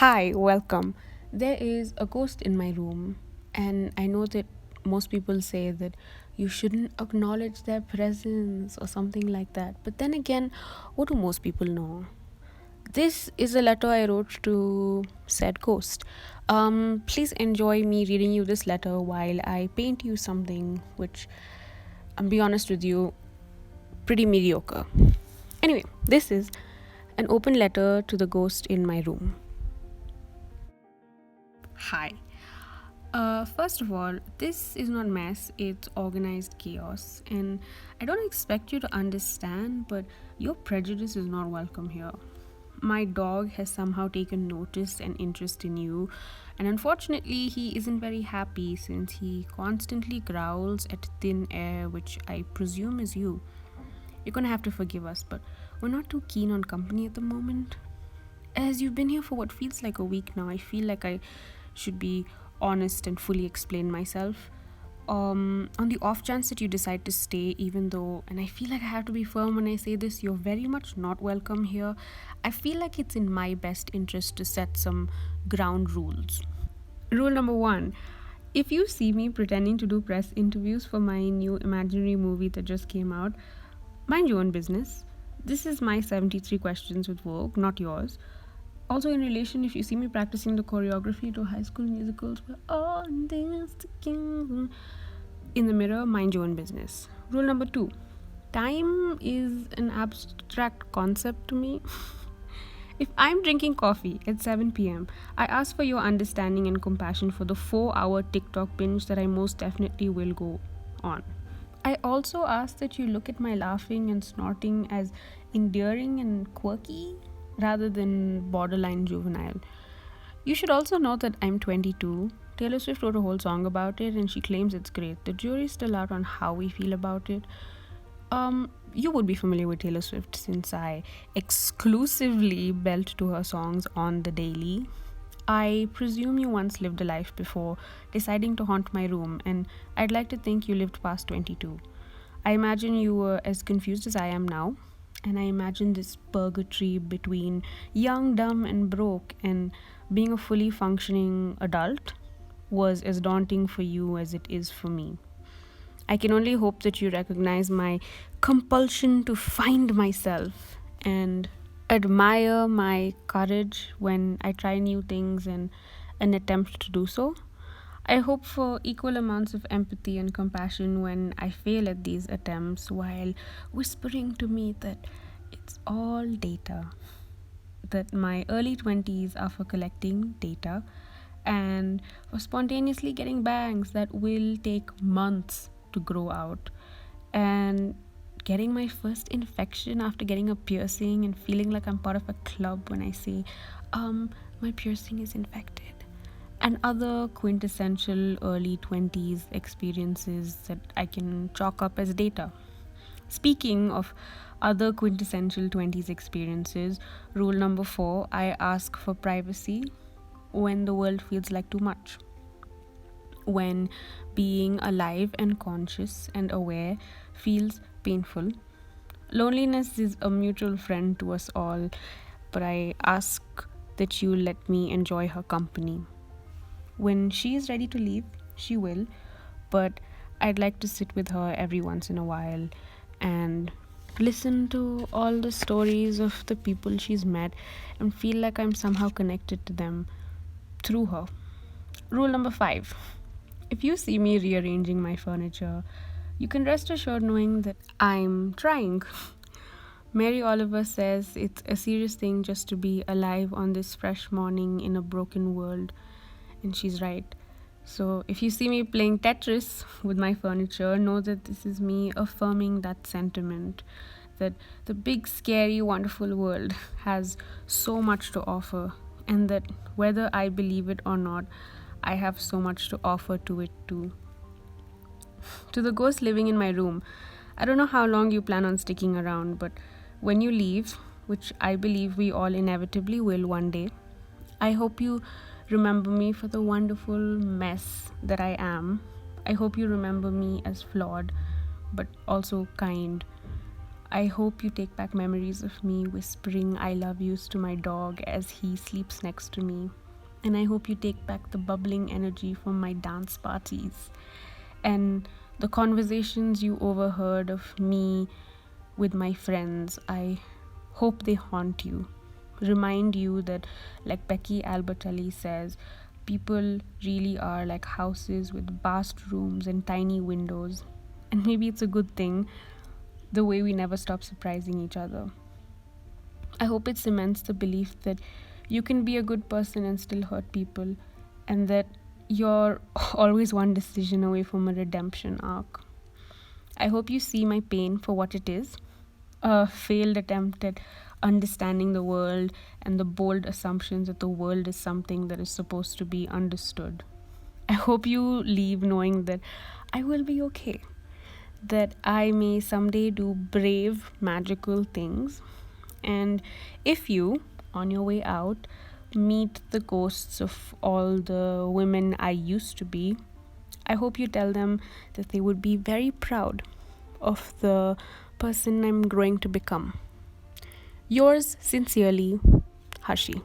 Hi, welcome. There is a ghost in my room, and I know that most people say that you shouldn't acknowledge their presence or something like that. But then again, what do most people know? This is a letter I wrote to said ghost. Please enjoy me reading you this letter while I paint you something which, I'll be honest with you, pretty mediocre. Anyway, this is an open letter to the ghost in my room. Hi. First of all, this is not mess, it's organized chaos. And I don't expect you to understand, but your prejudice is not welcome here. My dog has somehow taken notice and interest in you, and unfortunately, he isn't very happy since he constantly growls at thin air, which I presume is you. You're gonna have to forgive us, but we're not too keen on company at the moment. As you've been here for what feels like a week now, I feel like I should be honest and fully explain myself. On the off chance that you decide to stay, even though, and I feel like I have to be firm when I say this, you're very much not welcome here. I feel like it's in my best interest to set some ground rules. Rule number one: if you see me pretending to do press interviews for my new imaginary movie that just came out, mind your own business. This is my 73 questions with Vogue, not yours. Also, in relation, if you see me practicing the choreography to High School Musicals, we're all in this together. In the mirror, mind your own business. Rule number two: time is an abstract concept to me. If I'm drinking coffee at 7 p.m., I ask for your understanding and compassion for the 4-hour TikTok binge that I most definitely will go on. I also ask that you look at my laughing and snorting as endearing and quirky rather than borderline juvenile. You should also know that I'm 22. Taylor Swift wrote a whole song about it and she claims it's great. The jury's still out on how we feel about it. You would be familiar with Taylor Swift since I exclusively belt to her songs on the daily. I presume you once lived a life before deciding to haunt my room, and I'd like to think you lived past 22. I imagine you were as confused as I am now, and I imagine this purgatory between young, dumb, and broke, and being a fully functioning adult was as daunting for you as it is for me. I can only hope that you recognize my compulsion to find myself and admire my courage when I try new things and an attempt to do so. I hope for equal amounts of empathy and compassion when I fail at these attempts while whispering to me that it's all data, that my early 20s are for collecting data and for spontaneously getting bangs that will take months to grow out, and getting my first infection after getting a piercing and feeling like I'm part of a club when I say, my piercing is infected, and other quintessential early 20s experiences that I can chalk up as data. Speaking of other quintessential 20s experiences, rule number four: I ask for privacy when the world feels like too much. When being alive and conscious and aware feels painful. Loneliness is a mutual friend to us all, but I ask that you let me enjoy her company. When she is ready to leave, she will, but I'd like to sit with her every once in a while and listen to all the stories of the people she's met and feel like I'm somehow connected to them through her. Rule number five: if you see me rearranging my furniture, you can rest assured knowing that I'm trying. Mary Oliver says it's a serious thing just to be alive on this fresh morning in a broken world, and she's right. So if you see me playing Tetris with my furniture, know that this is me affirming that sentiment, that the big, scary, wonderful world has so much to offer, and that whether I believe it or not, I have so much to offer to it too. To the ghost living in my room, I don't know how long you plan on sticking around, but when you leave, which I believe we all inevitably will one day, I hope you remember me for the wonderful mess that I am. I hope you remember me as flawed, but also kind. I hope you take back memories of me whispering I love yous to my dog as he sleeps next to me. And I hope you take back the bubbling energy from my dance parties and the conversations you overheard of me with my friends. I hope they haunt you. Remind you that, like Becky Albertelli says, people really are like houses with vast rooms and tiny windows. And maybe it's a good thing, the way we never stop surprising each other. I hope it cements the belief that you can be a good person and still hurt people, and that you're always one decision away from a redemption arc. I hope you see my pain for what it is, a failed attempt at understanding the world and the bold assumptions that the world is something that is supposed to be understood. I hope you leave knowing that I will be okay, that I may someday do brave, magical things. And if you, on your way out, meet the ghosts of all the women I used to be, I hope you tell them that they would be very proud of the person I'm growing to become. Yours sincerely, Harshi.